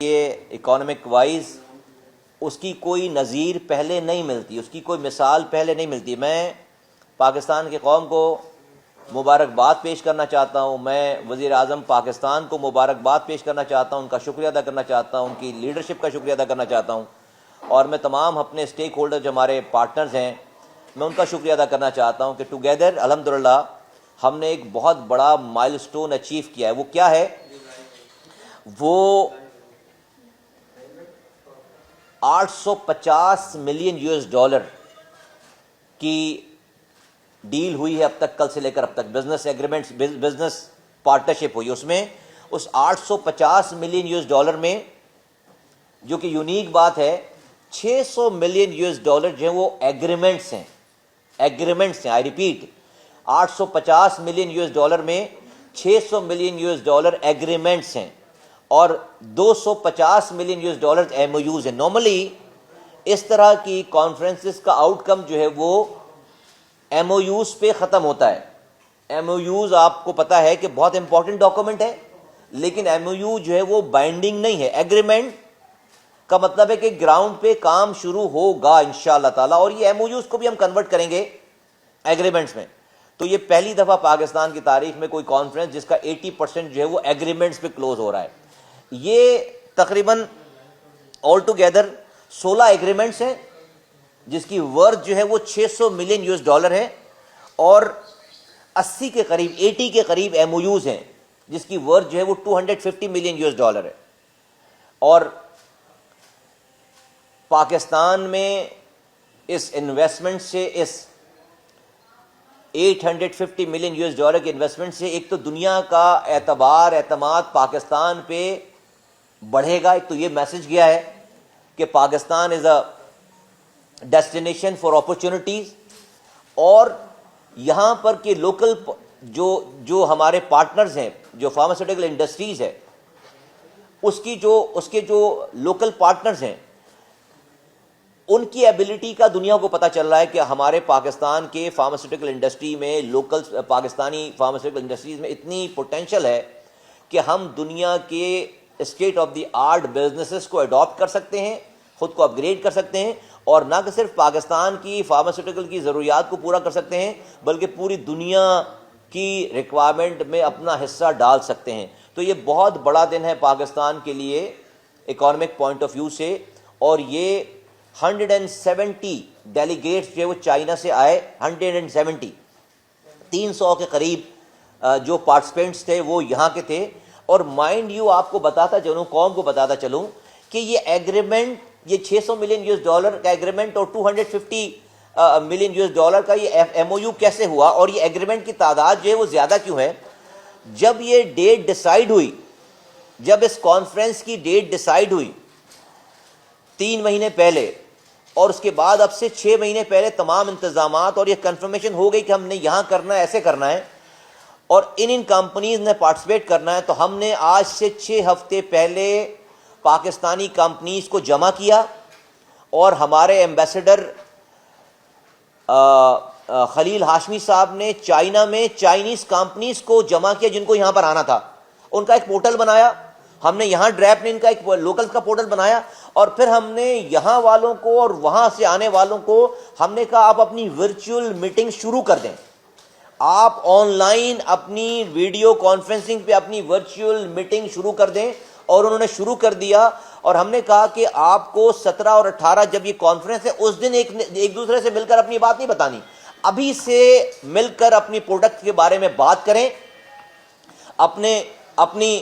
یہ economic wise اس کی کوئی نظیر پہلے نہیں ملتی، اس کی کوئی مثال پہلے نہیں ملتی۔ میں پاکستان کی قوم کو مبارکباد پیش کرنا چاہتا ہوں، میں وزیر اعظم پاکستان کو مبارکباد پیش کرنا چاہتا ہوں، ان کا شکریہ ادا کرنا چاہتا ہوں، ان کی لیڈرشپ کا شکریہ ادا کرنا چاہتا ہوں، اور میں تمام اپنے اسٹیک ہولڈر جو ہمارے پارٹنرز ہیں میں ان کا شکریہ ادا کرنا چاہتا ہوں کہ ٹوگیدر الحمدللہ ہم نے ایک بہت بڑا مائل سٹون اچیو کیا ہے۔ وہ کیا ہے؟ وہ 850 ملین یو ایس ڈالر کی ڈیل ہوئی ہے اب تک، کل سے لے کر اب تک بزنس ایگریمنٹس، بزنس پارٹنرشپ ہوئی اس میں۔ اس 850 ملین یو ایس ڈالر میں جو کہ یونیک بات ہے، 600 ملین یو ایس ڈالر جو ہیں وہ ایگریمنٹس ہیں، ایگریمنٹس ہیں، I repeat 850 million U S dollar میں 600 million U S dollar agreements ہیں اور 250 million U S dollar M O Us ہیں۔ نارملی اس طرح کی کانفرنسز کا آؤٹ کم جو ہے وہ ایم او یوز پہ ختم ہوتا ہے۔ ایم او یوز آپ کو پتا ہے کہ بہت امپورٹنٹ ڈاکومنٹ ہے، لیکن ایم او یو جو ہے وہ بائنڈنگ نہیں ہے۔ ایگریمنٹ کا مطلب ہے کہ گراؤنڈ پہ کام شروع ہوگا انشاءاللہ تعالی، اور یہ ایم او یوز کو بھی ہم کنورٹ کریں گے ایگریمنٹس میں۔ تو یہ پہلی دفعہ پاکستان کی تاریخ میں کوئی کانفرنس جس کا 80% جو ہے وہ ایگریمنٹس پہ کلوز ہو رہا ہے۔ یہ تقریباً آل ٹوگیدر 16 ایگریمنٹس ہیں جس کی ورتھ جو ہے وہ 600 ملین یو ایس ڈالر ہے، اور 80 کے قریب ایم او یوز ہیں جس کی ورتھ جو ہے وہ 250 ملین یو ایس ڈالر ہے۔ اور پاکستان میں اس انویسٹمنٹ سے، اس 850 ملین یو ایس ڈالر کے انویسٹمنٹ سے ایک تو دنیا کا اعتماد پاکستان پہ بڑھے گا۔ ایک تو یہ میسج گیا ہے کہ پاکستان از اے ڈیسٹینیشن فار اپرچونٹیز، اور یہاں پر کہ لوکل جو ہمارے پارٹنرز ہیں، جو فارماسیوٹیکل انڈسٹریز ہے، اس کے جو لوکل پارٹنرز ہیں، ان کی ایبلٹی کا دنیا کو پتہ چل رہا ہے کہ ہمارے پاکستان کے فارماسیوٹیکل انڈسٹری میں، لوکل پاکستانی فارماسیوٹیکل انڈسٹریز میں اتنی پوٹینشل ہے کہ ہم دنیا کے state of the art businesses کو اڈاپٹ کر سکتے ہیں، خود کو اپ گریڈ کر سکتے ہیں، اور نہ کہ صرف پاکستان کی فارماسیوٹیکل کی ضروریات کو پورا کر سکتے ہیں بلکہ پوری دنیا کی ریکوائرمنٹ میں اپنا حصہ ڈال سکتے ہیں۔ تو یہ بہت بڑا دن ہے پاکستان کے لیے اکانومک پوائنٹ آف ویو سے، اور یہ 170 ڈیلیگیٹس جو وہ چائنا سے آئے، 170 300 کے قریب جو پارٹیسپینٹس تھے وہ یہاں کے تھے۔ اور مائنڈ یو آپ کو بتاتا چلوں، قوم کو بتاتا چلوں کہ یہ ایگریمنٹ، یہ 600 ملین یو ایس ڈالر کا ایگریمنٹ اور 250 ملین یو ایس ڈالر کا یہ ایم او یو کیسے ہوا، اور یہ ایگریمنٹ کی تعداد جو ہے وہ زیادہ کیوں ہے؟ جب یہ ڈیٹ ڈیسائیڈ ہوئی، جب اس کانفرنس کی ڈیٹ ڈیسائیڈ ہوئی 3 مہینے پہلے، اور اس کے بعد اب سے 6 مہینے پہلے تمام انتظامات اور یہ کنفرمیشن ہو گئی کہ ہم نے یہاں کرنا ہے، ایسے کرنا ہے، اور ان کمپنیز نے پارٹیسپیٹ کرنا ہے، تو ہم نے آج سے 6 ہفتے پہلے پاکستانی کمپنیز کو جمع کیا، اور ہمارے ایمبیسڈر خلیل ہاشمی صاحب نے چائنا میں چائنیز کمپنیز کو جمع کیا جن کو یہاں پر آنا تھا، ان کا ایک پورٹل بنایا ہم نے، یہاں ڈریپ نے ان کا ایک لوکل کا پورٹل بنایا، اور پھر ہم نے یہاں والوں کو اور وہاں سے آنے والوں کو ہم نے کہا آپ اپنی ورچوئل میٹنگ شروع کر دیں، آپ آن لائن اپنی ویڈیو کانفرنسنگ پہ اپنی ورچوئل میٹنگ شروع کر دیں، اور انہوں نے شروع کر دیا۔ اور ہم نے کہا کہ آپ کو 17 اور 18 جب یہ کانفرنس ہے اس دن ایک دوسرے سے مل کر اپنی بات نہیں بتانی، ابھی سے مل کر اپنی پروڈکٹ کے بارے میں بات کریں، اپنی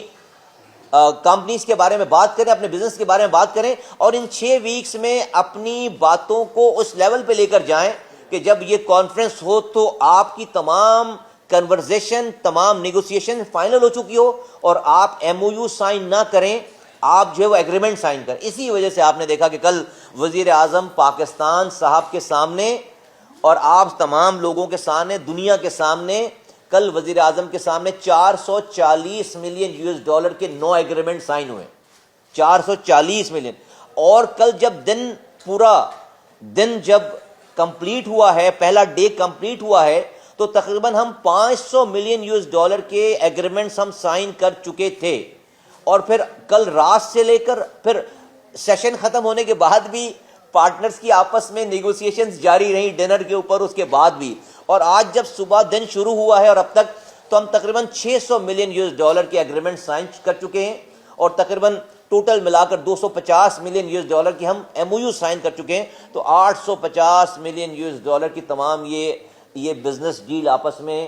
کمپنیز کے بارے میں بات کریں، اپنے بزنس کے بارے میں بات کریں، اور ان 6 ویکس میں اپنی باتوں کو اس لیول پہ لے کر جائیں کہ جب یہ کانفرنس ہو تو آپ کی تمام کنورزیشن، تمام نیگوسیشن فائنل ہو چکی ہو، اور آپ ایم او یو سائن نہ کریں، آپ جو ہے وہ ایگریمنٹ سائن کریں۔ اسی وجہ سے آپ نے دیکھا کہ کل وزیر اعظم پاکستان صاحب کے سامنے اور آپ تمام لوگوں کے سامنے، دنیا کے سامنے، کل وزیر اعظم کے سامنے 440 ملین یو ایس ڈالر کے 9 ایگریمنٹ سائن ہوئے، 440 ملین۔ اور کل جب پورا دن جب کمپلیٹ ہوا ہے، پہلا ڈے کمپلیٹ ہوا ہے، تو تقریباً ہم 500 ملین یو ایس ڈالر کے ایگریمنٹس ہم سائن کر چکے تھے، اور پھر کل رات سے لے کر پھر سیشن ختم ہونے کے بعد بھی پارٹنرز کی آپس میں نیگوسیشنز جاری رہیں ڈنر کے اوپر اس کے بعد بھی. اور آج جب صبح دن شروع ہوا ہے اور اب تک تو ہم تقریباً $600 ملین کے ایگریمنٹ سائن کر چکے ہیں, اور تقریباً ٹوٹل ملا کر $250 ملین کی ہم ایم او یو سائن کر چکے ہیں. تو $850 ملین کی تمام یہ بزنس ڈیل آپس میں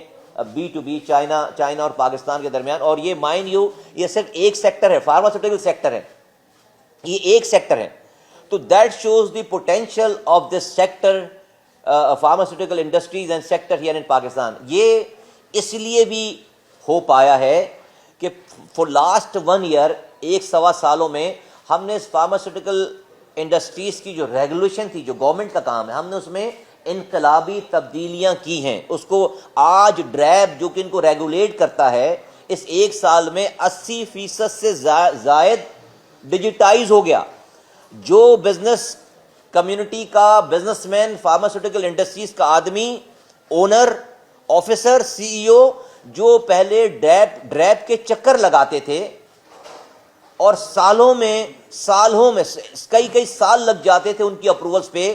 بی ٹو بی چائنا اور پاکستان کے درمیان. اور یہ مائنڈ یو یہ صرف ایک سیکٹر ہے, فارماسیوٹیکل سیکٹر ہے, یہ ایک سیکٹر ہے. تو that shows the potential of this sector, pharmaceutical industries and sector here in Pakistan. یہ اس لیے بھی ہو پایا ہے کہ فور لاسٹ 1 ایئر, 1.25 سالوں میں ہم نے اس فارماسیوٹیکل انڈسٹریز کی جو ریگولیشن تھی, جو گورنمنٹ کا کام ہے, ہم نے اس میں انقلابی تبدیلیاں کی ہیں. اس کو آج ڈریب جو کہ ان کو ریگولیٹ کرتا ہے, اس 1 سال میں 80% سے زائد ڈیجیٹائز ہو گیا. جو بزنس کمیونٹی کا بزنس مین, فارماسیوٹیکل انڈسٹریز کا آدمی, اونر, آفیسر, سی ای او, جو پہلے ڈریب کے چکر لگاتے تھے اور سالوں میں کئی سال لگ جاتے تھے ان کی اپروولز پہ,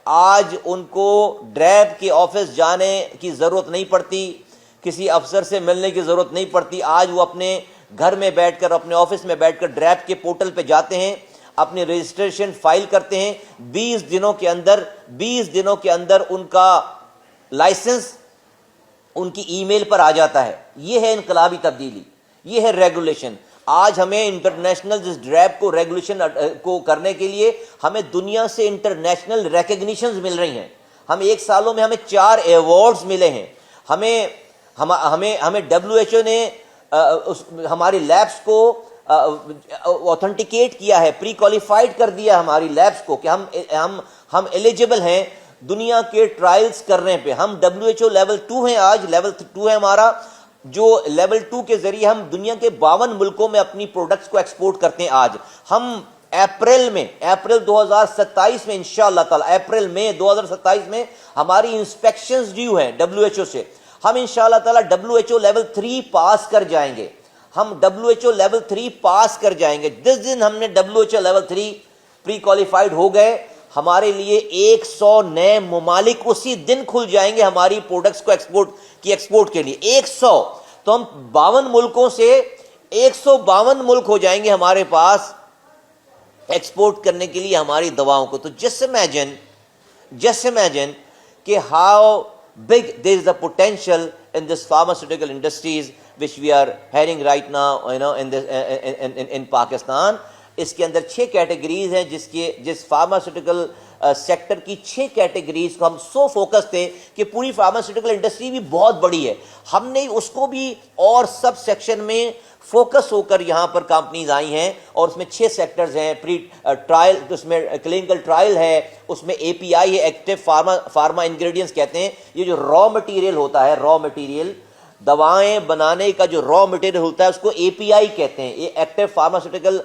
آج ان کو ڈریب کے آفس جانے کی ضرورت نہیں پڑتی, کسی افسر سے ملنے کی ضرورت نہیں پڑتی. آج وہ اپنے گھر میں بیٹھ کر, اپنے آفس میں بیٹھ کر ڈریب کے پورٹل پہ جاتے ہیں, اپنی رجسٹریشن فائل کرتے ہیں, 20 دنوں کے اندر ان کا لائسنس ان کی ای میل پر آ جاتا ہے. یہ ہے انقلابی تبدیلی, یہ ہے ریگولیشن. آج ہمیں انٹرنیشنل جس ڈریب کو ریگولیشن کو کرنے کے لیے ہمیں دنیا سے انٹرنیشنل ریکگنیشنز مل رہی ہیں. ہم 1 سالوں میں ہمیں 4 ایوارڈز ملے ہیں. ہمیں WHO نے ہماری لیبس کو اوتھینٹیکیٹ کیا ہے, پری کوالیفائڈ کر دیا ہماری لیبس کو کہ ہم ایلیجبل ہیں دنیا کے ٹرائلز کرنے پہ. ہم WHO لیول 2 ہیں, آج لیول 2 ہے ہمارا, جو لیول 2 کے ذریعے ہم دنیا کے 52 ملکوں میں اپنی پروڈکٹس کو ایکسپورٹ کرتے ہیں. آج ہم اپریل 2027 میں انشاءاللہ تعالی, اپریل میں 2027 میں ہماری انسپیکشنز ڈیو ہیں WHO سے. ہم انشاءاللہ تعالی WHO لیول 3 پاس کر جائیں گے. ہم WHO لیول 3 پاس کر جائیں گے. جس دن ہم نے WHO لیول 3 پری کوالیفائڈ ہو گئے, ہمارے لیے 100 نئے ممالک اسی دن کھل جائیں گے ہماری پروڈکٹس کو ایکسپورٹ کے لیے. 100, تو ہم 52 ملکوں سے 152 ملک ہو جائیں گے ہمارے پاس ایکسپورٹ کرنے کے لیے ہماری دواؤں کو. تو just imagine کہ how big there is a potential in this pharmaceutical industries which we are hearing right now, in Pakistan. اس کے اندر 6 کیٹیگریز ہیں, جس فارماسیوٹیکل سیکٹر کی 6 کیٹیگریز کو ہم سو فوکس تھے کہ پوری فارماسیوٹیکل انڈسٹری بھی بہت بڑی ہے, ہم نے اس کو بھی اور سب سیکشن میں فوکس ہو کر یہاں پر کمپنیز آئی ہیں. اور اس میں 6 سیکٹرز ہیں. پری ٹرائل, اس میں کلینکل ٹرائل ہے, اس میں API ہے, ایکٹیو فارما انگریڈینٹس کہتے ہیں. یہ جو را مٹیریل ہوتا ہے, را مٹیریل دوائیں بنانے کا جو را مٹیریل ہوتا ہے اس کو API کہتے ہیں. یہ ایکٹیو فارماسیوٹیکل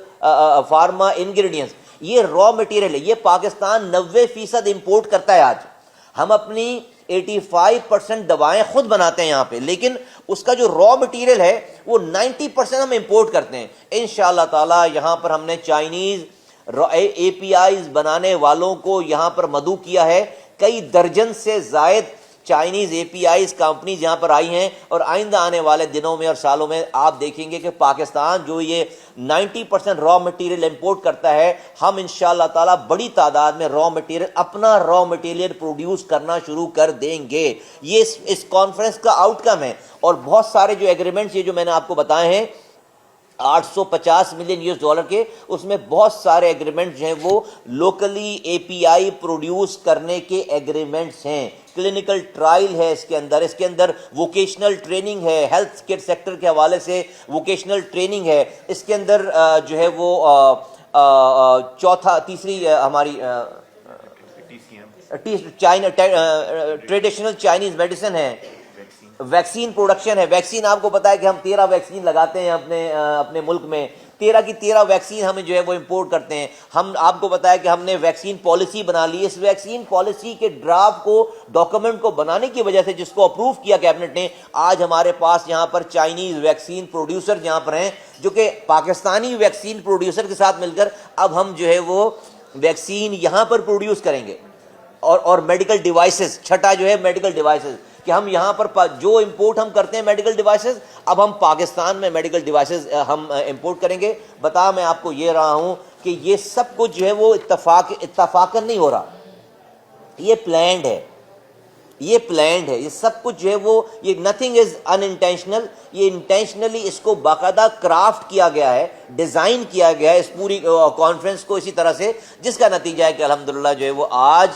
فارما انگریڈینٹس, یہ را مٹیریل ہے. یہ پاکستان 90% امپورٹ کرتا ہے. آج ہم اپنی 85% دوائیں خود بناتے ہیں یہاں پہ, لیکن اس کا جو را مٹیریل ہے وہ 90% ہم امپورٹ کرتے ہیں. انشاءاللہ تعالی یہاں پر ہم نے چائنیز APIs بنانے والوں کو یہاں پر مدعو کیا ہے. کئی درجن سے زائد چائنیز APIs کمپنیز یہاں پر آئی ہیں, اور آئندہ آنے والے دنوں میں اور سالوں میں آپ دیکھیں گے کہ پاکستان جو یہ 90% را مٹیریل امپورٹ کرتا ہے, ہم انشاءاللہ تعالی بڑی تعداد میں اپنا را مٹیریل پروڈیوس کرنا شروع کر دیں گے. یہ اس کانفرنس کا آؤٹ کم ہے. اور بہت سارے جو ایگریمنٹس یہ جو میں نے آپ کو بتائے ہیں $850 ملین کے, اس میں بہت سارے ایگریمنٹ جو ہیں وہ لوکلی API پروڈیوس کرنے کے ایگریمنٹس ہیں. کلینکل ٹرائل ہے اس کے اندر ووکیشنل ٹریننگ ہے, ہیلتھ کیئر سیکٹر کے حوالے سے ووکیشنل ٹریننگ ہے. اس کے اندر جو ہے وہ تیسری ہماری ٹریڈیشنل چائنیز میڈیسن ہے, ویکسین پروڈکشن ہے. ویکسین آپ کو پتا ہے کہ ہم 13 ویکسین لگاتے ہیں اپنے ملک میں. 13 کی 13 ویکسین ہمیں جو ہے وہ امپورٹ کرتے ہیں. ہم آپ کو بتایا کہ ہم نے ویکسین پالیسی بنا لی. اس ویکسین پالیسی کے ڈرافٹ کو ڈاکومنٹ کو بنانے کی وجہ سے جس کو اپروو کیا کیبنٹ نے, آج ہمارے پاس یہاں پر چائنیز ویکسین پروڈیوسر جہاں پر ہیں جو کہ پاکستانی ویکسین پروڈیوسر کے ساتھ مل کر اب ہم جو ہے وہ ویکسین یہاں پر پروڈیوس کریں گے. اور میڈیکل ڈیوائسز, چھٹا جو ہے میڈیکل ڈیوائسز, کہ ہم یہاں پر جو امپورٹ ہم کرتے ہیں میڈیکل ڈیوائسز, اب ہم پاکستان میں میڈیکل ڈیوائسز ہم امپورٹ کریں گے. بتا میں آپ کو یہ رہا ہوں کہ یہ سب کچھ جو ہے وہ اتفاقاً نہیں ہو رہا, یہ پلانڈ ہے, یہ پلانڈ ہے, یہ سب کچھ جو ہے وہ یہ نتھنگ از ان انٹینشنل, یہ انٹینشنلی اس کو باقاعدہ کرافٹ کیا گیا ہے, ڈیزائن کیا گیا ہے اس پوری کانفرنس کو اسی طرح سے, جس کا نتیجہ ہے کہ الحمدللہ جو ہے وہ آج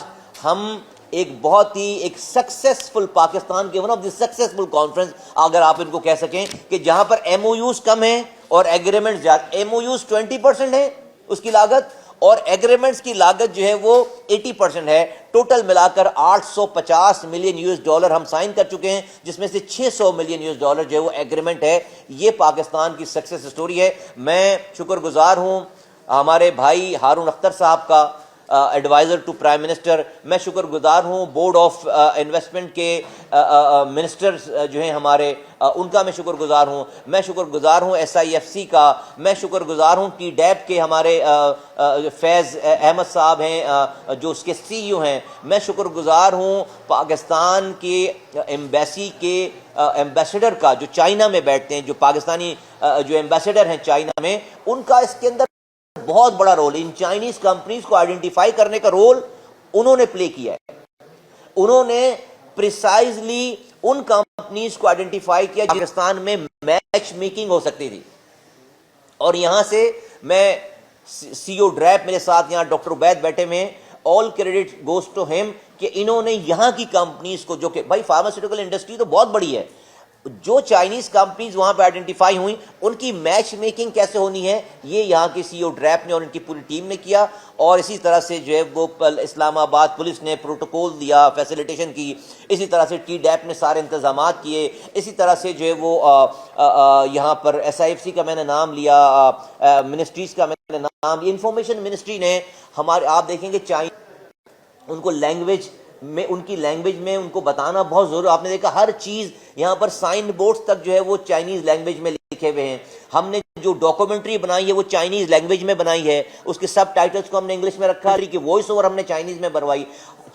ہم ایک بہت ہی ایک سکسیسفل پاکستان کے one of the successful conference اگر آپ ان کو کہہ سکیں کہ جہاں پر ایم او یوز کم ہیں اور ایگریمنٹ زیادہ. ایم او یوز 20% ہے اس کی لاگت, اور ایگریمنٹس کی لاگت جو ہے وہ 80% ہے. ٹوٹل ملا کر $850 ملین ہم سائن کر چکے ہیں, جس میں سے $600 ملین جو ہے وہ ایگریمنٹ ہے. یہ پاکستان کی سکسیس سٹوری ہے. میں شکر گزار ہوں ہمارے بھائی ہارون اختر صاحب کا, ایڈوائزر ٹو پرائم منسٹر. میں شکر گزار ہوں بورڈ آف انویسٹمنٹ کے منسٹر جو ہیں ہمارے, ان کا میں شکر گزار ہوں. میں شکر گزار ہوں SIFC کا. میں شکر گزار ہوں TDAP کے ہمارے فیض احمد صاحب ہیں جو اس کے CEO ہیں. میں شکر گزار ہوں پاکستان کے ایمبیسی کے ایمبیسڈر کا, جو چائنا میں بیٹھتے ہیں, جو پاکستانی جو ایمبیسڈر ہیں چائنا میں, ان کا اس کے اندر بہت بڑا رول. ان چائنیز کمپنیز کو آئیڈینٹیفائی کرنے کا رول انہوں نے پلے کیا ہے. انہوں نے پریسائزلی ان کمپنیز کو آئیڈینٹیفائی کیا پاکستان میں میچ میکنگ ہو سکتی تھی. اور یہاں سے میں CEO ڈریپ میرے ساتھ یہاں ڈاکٹر عبید بیٹھے میں, آل کریڈٹ گوز ٹو ہم کہ انہوں نے یہاں کی کمپنیز کو, جو کہ بھائی فارماسیوٹیکل انڈسٹری تو بہت بڑی ہے, جو چائنیز کمپنیز وہاں پہ آئیڈینٹیفائی ہوئیں ان کی میچ میکنگ کیسے ہونی ہے, یہ یہاں کے CEO ڈریپ نے اور ان کی پوری ٹیم نے کیا. اور اسی طرح سے جو ہے وہ اسلام آباد پولیس نے پروٹوکول دیا, فیسیلیٹیشن کی. اسی طرح سے TDAP نے سارے انتظامات کیے. اسی طرح سے جو ہے وہ یہاں پر SIFC کا میں نے نام لیا, منسٹریز کا میں نے نام, انفارمیشن منسٹری نے ہمارے, آپ دیکھیں گے ان کو لینگویج میں, ان کی لینگویج میں ان کو بتانا بہت ضروری. آپ نے دیکھا ہر چیز یہاں پر سائن بورڈز تک جو ہے وہ چائنیز لینگویج میں لکھے ہوئے ہیں. ہم نے جو ڈاکومنٹری بنائی ہے وہ چائنیز لینگویج میں بنائی ہے, اس کے سب ٹائٹلز کو ہم نے انگلش میں رکھا, کہ وائس اوور ہم نے چائنیز میں بنوائی.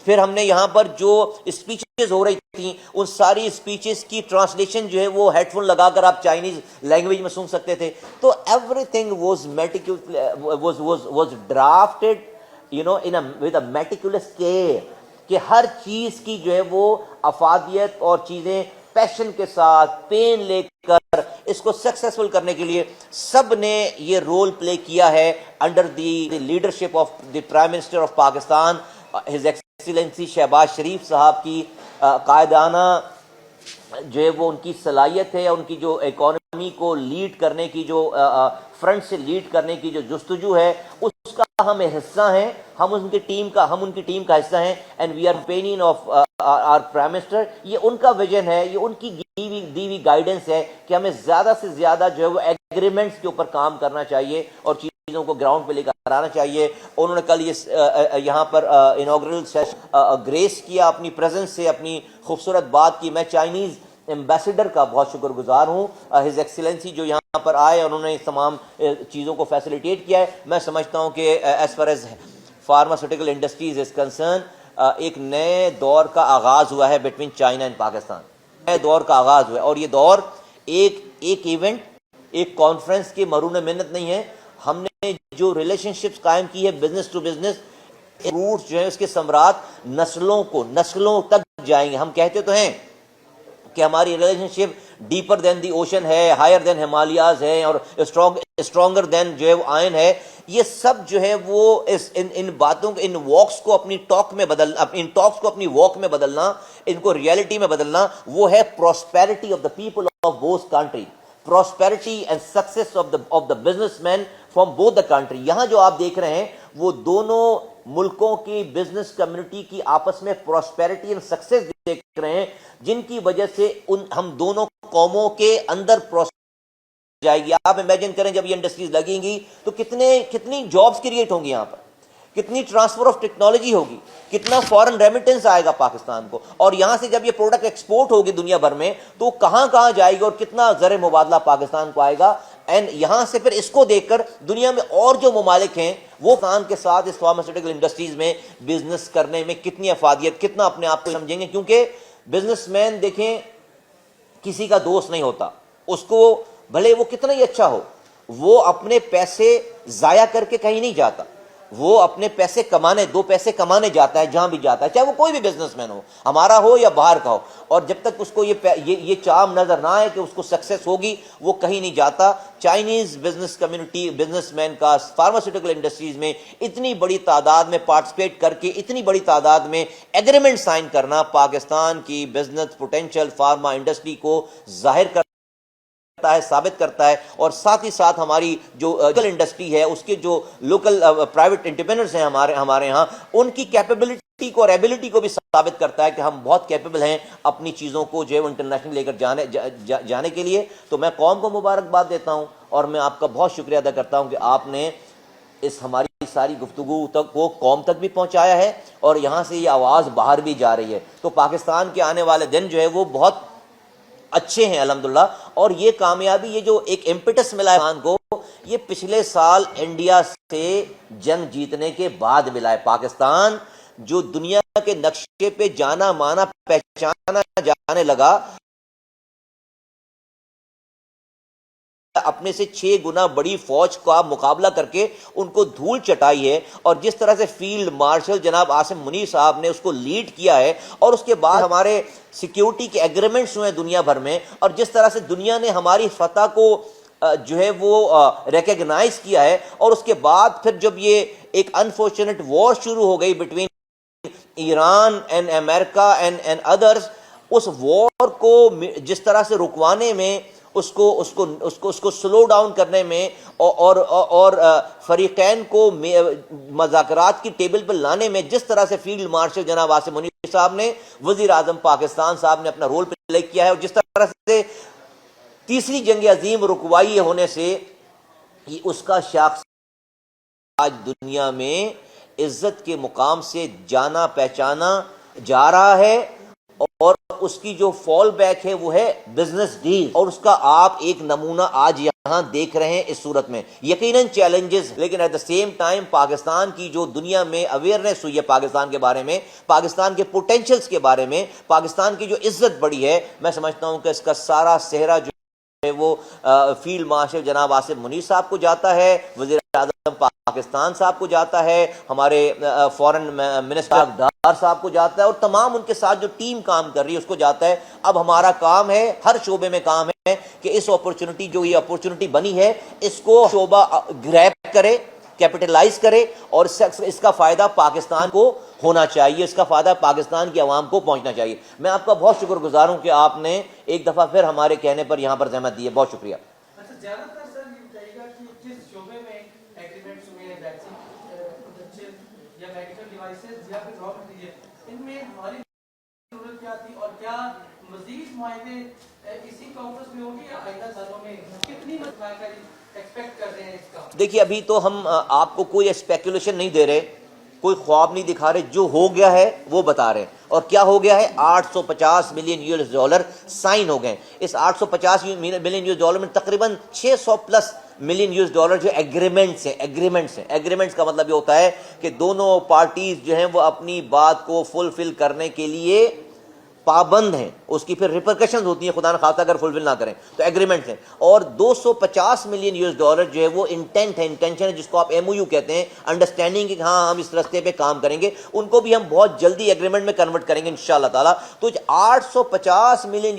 پھر ہم نے یہاں پر جو اسپیچز ہو رہی تھیں ان ساری اسپیچز کی ٹرانسلیشن جو ہے وہ ہیڈ فون لگا کر آپ چائنیز لینگویج میں سن سکتے تھے. تو everything was drafted with a meticulous care, کہ ہر چیز کی جو ہے وہ افادیت اور چیزیں پیشن کے ساتھ, پین لے کر اس کو سکسیسفل کرنے کے لیے سب نے یہ رول پلے کیا ہے under the leadership of the prime minister of Pakistan, his excellency Shehbaz Sharif صاحب کی قائدانہ جو ہے وہ ان کی صلاحیت ہے, ان کی جو اکانومی کو لیڈ کرنے کی, جو فرنٹ سے لیڈ کرنے کی جو جستجو ہے, اس کا ہم حصہ ہیں. ہم ان کی ٹیم کا حصہ ہیں. And we are opinion of our prime minister. یہ ان کا ویژن ہے, یہ ان کی دی ہوئی گائیڈنس ہے کہ ہمیں زیادہ سے زیادہ جو ہے وہ ایگریمنٹس کے اوپر کام کرنا چاہیے اور چیزوں کو گراؤنڈ پہ لے کر آنا چاہیے. انہوں نے کل یہ یہاں پر انوگرل سیشن گریس کیا اپنی پریزنس سے, اپنی خوبصورت بات کی. میں چائنیز ایمبیسڈر کا بہت شکر گزار ہوں, ہز ایکسیلنسی جو یہاں پر آئے اور انہوں نے تمام چیزوں کو فیسیلیٹیٹ کیا ہے. میں سمجھتا ہوں کہ as far as pharmaceutical industries is concern, ایک نئے دور کا آغاز ہوا ہے بٹوین چائنا اینڈ پاکستان. نئے دور کا آغاز ہوا ہے, اور یہ دور ایک ایونٹ, ایک کانفرنس کے مرہون منت نہیں ہے. ہم نے جو ریلیشن شپس قائم کی ہے بزنس ٹو بزنس, روٹس جو ہیں اس کے ثمرات نسلوں تک جائیں گے. ہم کہتے تو ہیں کہ ہماری relation ship deeper then the ocean ہے, ہائر دین ہمالیاز ہے, اور اسٹرانگر دین جو ہے وہ آئن ہے. یہ سب جو ہے وہ ان باتوں کو, ان واکس کو اپنی ٹاک میں بدلنا, ان ٹاکس کو اپنی واک میں بدلنا, ان کو ریئلٹی میں بدلنا, وہ ہے prosperity of the people of both country, prosperity and success of the business man from both the country. یہاں جو آپ دیکھ رہے ہیں وہ دونوں ملکوں کی بزنس کمیونٹی کی آپس میں پراسپیرٹی اینڈ سکسیس دیکھ رہے ہیں, جن کی وجہ سے ہم دونوں قوموں کے اندر جائے گی. آپ امیجن کریں جب یہ انڈسٹریز لگیں گی تو کتنی جابز کریٹ ہوں گی یہاں پر, کتنی ٹرانسفر آف ٹیکنالوجی ہوگی, کتنا فورن ریمیٹنس آئے گا پاکستان کو, اور یہاں سے جب یہ پروڈکٹ ایکسپورٹ ہوگی دنیا بھر میں تو کہاں کہاں جائے گی اور کتنا زر مبادلہ پاکستان کو آئے گا. اینڈ یہاں سے پھر اس کو دیکھ کر دنیا میں اور جو ممالک ہیں وہ پاکستان کے ساتھ اس فارماسیوٹیکل انڈسٹریز میں بزنس کرنے میں کتنی افادیت, کتنا اپنے آپ کو سمجھیں گے. کیونکہ بزنس مین دیکھیں کسی کا دوست نہیں ہوتا, اس کو بھلے وہ کتنا ہی اچھا ہو, وہ اپنے پیسے ضائع کر کے کہیں نہیں جاتا, وہ اپنے پیسے کمانے, دو پیسے کمانے جاتا ہے جہاں بھی جاتا ہے, چاہے وہ کوئی بھی بزنس مین ہو, ہمارا ہو یا باہر کا ہو, اور جب تک اس کو یہ چام نظر نہ آئے کہ اس کو سکسیس ہوگی وہ کہیں نہیں جاتا. Chinese business community, business man کا فارماسیوٹیکل انڈسٹریز میں اتنی بڑی تعداد میں پارٹیسپیٹ کر کے اتنی بڑی تعداد میں ایگریمنٹ سائن کرنا پاکستان کی بزنس پوٹینشیل فارما انڈسٹری کو ظاہر کرتا ہے, ثابت کرتا ہے, اور ساتھ ہی ساتھ ہماری جو لوکل انڈسٹری ہے اس کے جو لوکل پرائیویٹ انٹرپرینرز ہیں ہمارے ہاں, ان کی کیپیبلٹی کو اور ایبلٹی کو بھی ثابت کرتا ہے کہ ہم بہت کیپیبل ہیں اپنی چیزوں کو جو ہے انٹرنیشنل لے کر جانے کے لیے. تو میں قوم کو مبارکباد دیتا ہوں اور میں آپ کا بہت شکریہ ادا کرتا ہوں کہ آپ نے اس ہماری ساری گفتگو تک کو قوم تک بھی پہنچایا ہے, اور یہاں سے یہ آواز باہر بھی جا رہی ہے. تو پاکستان کے آنے والے دن جو ہے وہ بہت اچھے ہیں الحمدللہ, اور یہ کامیابی, یہ جو ایک امپیٹس ملا ہے پاکستان کو, یہ پچھلے سال انڈیا سے جنگ جیتنے کے بعد ملا ہے. پاکستان جو دنیا کے نقشے پہ جانا مانا پہچانا جانے لگا, اپنے سے 6 گنا بڑی فوج کا مقابلہ کر کے ان کو دھول چٹائی ہے, اور جس طرح سے فیلڈ مارشل جناب عاصم منیر صاحب نے اس کو لیڈ کیا ہے, اور اس کے بعد ہمارے سیکیورٹی کے ایگریمنٹس ہوئے دنیا بھر میں, اور جس طرح سے دنیا نے ہماری فتح کو جو ہے وہ ریکگنائز کیا ہے, اور اس کے بعد پھر جب یہ ایک انفارچونیٹ وار شروع ہو گئی بٹوین ایران اینڈ امریکہ اینڈ ادرس, اس وار کو جس طرح سے رکوانے میں, اس کو سلو ڈاؤن کرنے میں, اور فریقین کو مذاکرات کی ٹیبل پر لانے میں جس طرح سے فیلڈ مارشل جناب عاصم منیر صاحب نے, وزیر اعظم پاکستان صاحب نے اپنا رول پلے کیا ہے, اور جس طرح سے تیسری جنگ عظیم رکوائی ہونے سے اس کا شاخ آج دنیا میں عزت کے مقام سے جانا پہچانا جا رہا ہے, اور اس کی جو فال بیک ہے وہ ہے بزنس ڈیل, اور اس کا آپ ایک نمونہ آج یہاں دیکھ رہے ہیں. اس صورت میں یقیناً چیلنجز, لیکن at the same time Pakistan کی جو دنیا میں اویئرنیس ہوئی ہے پاکستان کے بارے میں, پاکستان کے پوٹینشیلز کے بارے میں, پاکستان کی جو عزت بڑی ہے, میں سمجھتا ہوں کہ اس کا سارا صحرا جو ہے وہ فیلڈ مارشل جناب عاصم منیر صاحب کو جاتا ہے, وزیر اعظم پاکستان صاحب کو جاتا ہے, ہمارے فورن منسٹر ڈار صاحب کو جاتا ہے, اور تمام ان کے ساتھ جو ٹیم کام کر رہی ہے اس کو جاتا ہے. اب ہمارا کام ہے, ہر شعبے میں کام ہے کہ اس اپورچونٹی, جو یہ اپورچونٹی بنی ہے, اس کو شعبہ گریب کرے, کیپٹلائز کرے, اور اس کا فائدہ پاکستان کو ہونا چاہیے, اس کا فائدہ پاکستان کی عوام کو پہنچنا چاہیے. میں آپ کا بہت شکر گزار ہوں کہ آپ نے ایک دفعہ پھر ہمارے کہنے پر یہاں پر زحمت دی ہے. بہت شکریہ. دیکھیے ابھی تو ہم آپ کو کوئی اسپیکولیشن نہیں دے رہے, کوئی خواب نہیں دکھا رہے, جو ہو گیا ہے وہ بتا رہے ہیں. اور کیا ہو گیا ہے, $850 ملین سائن ہو گئے. اس $850 ملین میں تقریباً $600+ ملین جو ایگریمنٹس ہیں. ایگریمنٹس کا مطلب یہ ہوتا ہے کہ دونوں پارٹیز جو ہیں وہ اپنی بات کو فلفل کرنے کے لیے پابند ہیں, اس کی پھر ریپرکشنز ہوتی ہیں خدا نخواستہ اگر فلفل نہ کریں تو ایگریمنٹس ہیں. اور $250 ملین جو ہے وہ انٹینٹ ہے, انٹینشن ہے, جس کو آپ MOU کہتے ہیں, انڈرسٹینڈنگ کہ ہاں ہم اس راستے پہ کام کریں گے, ان کو بھی ہم بہت جلدی ایگریمنٹ میں کنورٹ کریں گے انشاءاللہ تعالیٰ. تو $850 ملین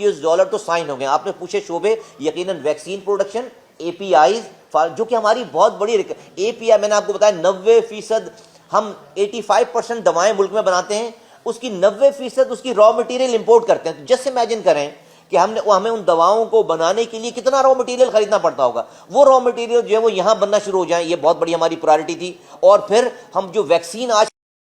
تو سائن ہو گئے. آپ نے پوچھے شعبے, یقیناً ویکسین پروڈکشن, APIs, جو کہ ہماری بہت بڑی API, میں نے آپ کو بتایا 90%, ہم 85% دوائیں ملک میں بناتے ہیں, اس کی 90% اس کی را مٹیریل امپورٹ کرتے ہیں. جسٹ امیجن کریں کہ ہمیں ان دواؤں کو بنانے کے لیے کتنا را مٹیریل خریدنا پڑتا ہوگا. وہ را مٹیریل جو ہے وہ یہاں بننا شروع ہو جائیں, یہ بہت بڑی ہماری پرائرٹی تھی. اور پھر ہم جو ویکسین آج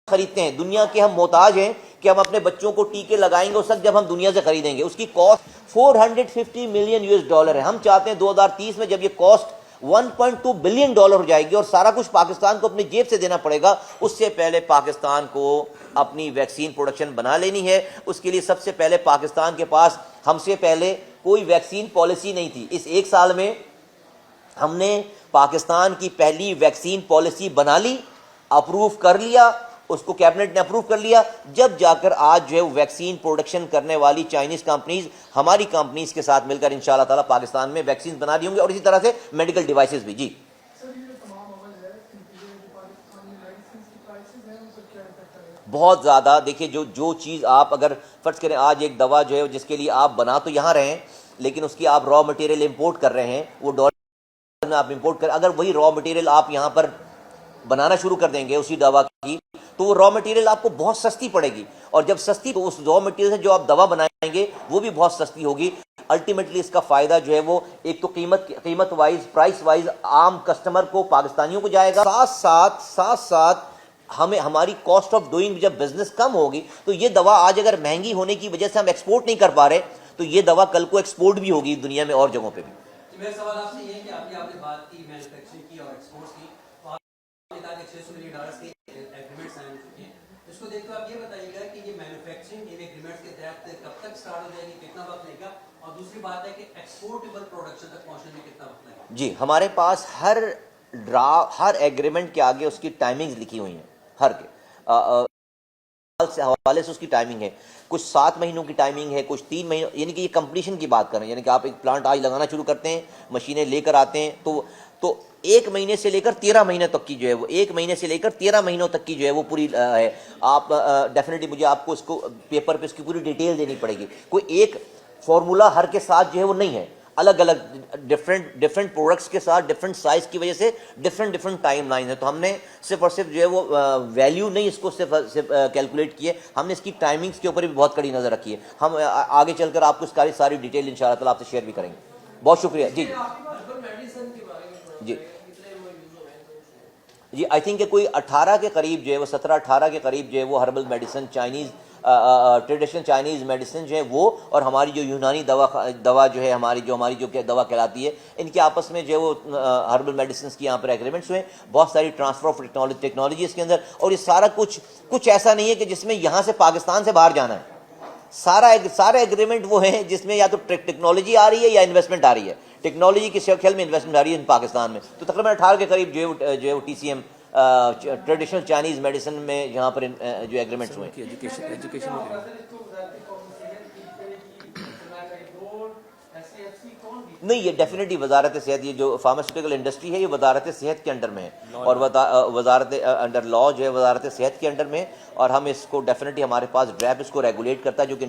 خریدتے ہیں, دنیا کے ہم محتاج ہیں کہ ہم اپنے بچوں کو ٹیکے لگائیں گے اس وقت جب ہم دنیا سے خریدیں گے. اس کی کاسٹ $450 ملین ہے. ہم چاہتے ہیں 2030 میں جب یہ کاسٹ $1.2 بلین ہو جائے گی اور سارا کچھ پاکستان کو اپنی جیب سے دینا پڑے گا, اس سے پہلے پاکستان کو اپنی ویکسین پروڈکشن بنا لینی ہے. اس کے لیے سب سے پہلے پاکستان کے پاس ہم سے پہلے کوئی ویکسین پالیسی نہیں تھی. اس ایک سال میں ہم نے پاکستان کی پہلی ویکسین پالیسی بنا لی, اپروو کر لیا, اس کو کیبنٹ نے اپروو کر لیا. جب جا کر آج جو ہے ویکسین پروڈکشن کرنے والی چائنیز کمپنیز ہماری کمپنیز کے ساتھ مل کر انشاءاللہ تعالیٰ پاکستان میں ویکسین بنا رہی ہوں گی, اور اسی طرح سے میڈیکل ڈیوائسز بھی. جی بہت زیادہ. دیکھیے جو چیز آپ اگر فرض کریں آج ایک دوا جو ہے جس کے لیے آپ بنا تو یہاں رہے ہیں لیکن اس کی آپ را مٹیریل امپورٹ کر رہے ہیں, وہ ڈالر میں آپ امپورٹ کر, اگر وہی را مٹیریل آپ یہاں پر بنانا شروع کر دیں گے اسی دوا کی, تو وہ را مٹیریل آپ کو بہت سستی پڑے گی, اور جب سستی تو اس را مٹیریل سے جو آپ دوا بنائیں گے وہ بھی بہت سستی ہوگی. الٹیمیٹلی اس کا فائدہ جو ہے وہ ایک تو قیمت وائز پرائس وائز عام کسٹمر کو پاکستانیوں کو جائے گا, ساتھ ساتھ ہمیں ہماری کاسٹ آف ڈوئنگ جب بزنس کم ہوگی تو یہ دوا آج اگر مہنگی ہونے کی وجہ سے ہم ایکسپورٹ نہیں کر پا رہے تو یہ دوا کل کو ایکسپورٹ بھی ہوگی دنیا میں اور جگہوں پہ بھی. میرا سوال آپ سے یہ ہے کہ آپ نے بات کی مینوفیکچرنگ کی اور ایکسپورٹس کی, تو آپ نے کہا کہ $600 ملین کے ایگریمنٹ سائن ہو چکے ہیں. اس کو دیکھ کر آپ یہ بتائیے گا کہ یہ مینوفیکچرنگ ایگریمنٹس کے تحت کب تک سٹارٹ ہو جائے گی, کتنا وقت لے گا, اور دوسری بات ہے کہ ایکسپورٹیبل پروڈکشن تک پہنچنے میں کتنا وقت لگے گا. جی ہمارے پاس ہر ایگریمنٹ کے آگے اس کی ٹائمنگز لکھی ہوئی ہیں, ہر کے سے حوالے سے اس کی ٹائمنگ ہے. کچھ 7 مہینوں کی ٹائمنگ ہے, کچھ 3 مہینوں, یعنی کہ یہ کمپلیشن کی بات کریں, یعنی کہ آپ ایک پلانٹ آج لگانا شروع کرتے ہیں, مشینیں لے کر آتے ہیں تو 1 مہینے سے لے کر 13 مہینے تک کی جو ہے وہ 1 مہینے سے لے کر 13 مہینوں تک کی جو ہے وہ پوری ہے. آپ ڈیفینیٹلی مجھے آپ کو اس کو پیپر پہ اس کی پوری ڈیٹیل دینی پڑے گی. کوئی ایک فارمولا ہر کے ساتھ جو ہے وہ نہیں ہے, الگ الگ ڈفرینٹ پروڈکٹس کے ساتھ ڈفرینٹ سائز کی وجہ سے ڈفرینٹ ٹائم لائن ہے. تو ہم نے صرف اور صرف جو ہے وہ ویلیو نہیں اس کو صرف کیلکولیٹ کیے, ہم نے اس کی ٹائمنگس کے اوپر بھی بہت کڑی نظر رکھی ہے. ہم آگے چل کر آپ کو اس کی ساری ڈیٹیل ان شاء اللہ تعالیٰ آپ سے شیئر بھی کریں گے. بہت شکریہ. جی جی جی آئی تھنک کہ کوئی 18 کے قریب جو ہے وہ 17-18 کے قریب جو ہے وہ herbal medicine Chinese traditional Chinese medicine جو ہے وہ اور ہماری جو یونانی دوا جو ہے ہماری جو دوا کہلاتی ہے, ان کے آپس میں جو ہے وہ ہربل میڈیسنس کی یہاں پر ایگریمنٹس ہوئے. بہت ساری ٹرانسفر آف ٹیکنالوجی اس کے اندر, اور یہ سارا کچھ ایسا نہیں ہے کہ جس میں یہاں سے پاکستان سے باہر جانا ہے. سارا ایگریمنٹ وہ ہیں جس میں یا تو ٹیکنالوجی آ رہی ہے یا انویسٹمنٹ آ رہی ہے. ٹیکنالوجی کے خیال میں انویسٹمنٹ آ رہی ہے پاکستان میں. تو تقریباً 18 کے قریب جو ہے وہ TCM ٹریڈیشنل چائنیز میڈیسن میں یہاں پر جو ایگریمنٹس ہوئے نہیں, یہ ڈیفینیٹلی وزارت صحت, یہ جو فارماسیوٹیکل انڈسٹری ہے یہ وزارت صحت کے انڈر میں ہے, اور وزارت انڈر لا جو ہے وزارت صحت کے انڈر میں, اور ہم اس کو ڈیفینیٹلی ہمارے پاس ڈریپ اس کو ریگولیٹ کرتا ہے, جو کہ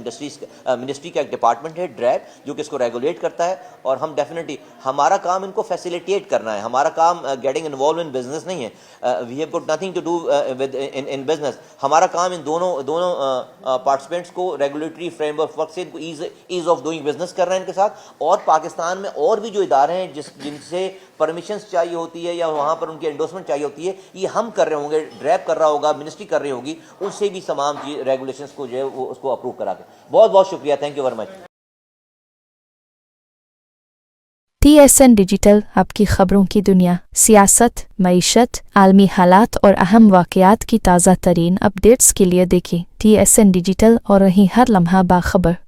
منسٹری کا ایک ڈپارٹمنٹ ہے ڈریپ جو کہ اس کو ریگولیٹ کرتا ہے. اور ہم ڈیفینیٹلی ہمارا کام ان کو فیسیلیٹیٹ کرنا ہے, ہمارا کام گیٹنگ انوالو ان بزنس نہیں ہے. We have got nothing to do with in business. ہمارا کام ان دونوں پارٹیسپینٹس کو ریگولیٹری فریم ورک سے ان کو ایز آف ڈوئنگ بزنس کر رہے ہیں ان کے ساتھ. اور پاکستان میں اور بھی جو ادارے ہیں جن سے پرمیشنز چاہیے ہوتی ہے یا وہاں پر ان کی انڈورسمنٹ چاہیے ہوتی ہے, یہ ہم کر رہے ہوں گے, ڈریپ کر رہا ہوگا, منسٹری کر رہی ہوگی, ان سے بھی تمام ریگولیشنز کو جو ہے وہ اس کو اپروو کرا کے. بہت بہت شکریہ. Thank you very much. TSN digital آپ کی خبروں کی دنیا, سیاست, معیشت, عالمی حالات اور اہم واقعات کی تازہ ترین اپ ڈیٹس کے لیے دیکھیں TSN ڈیجیٹل اور رہیں ہر لمحہ باخبر.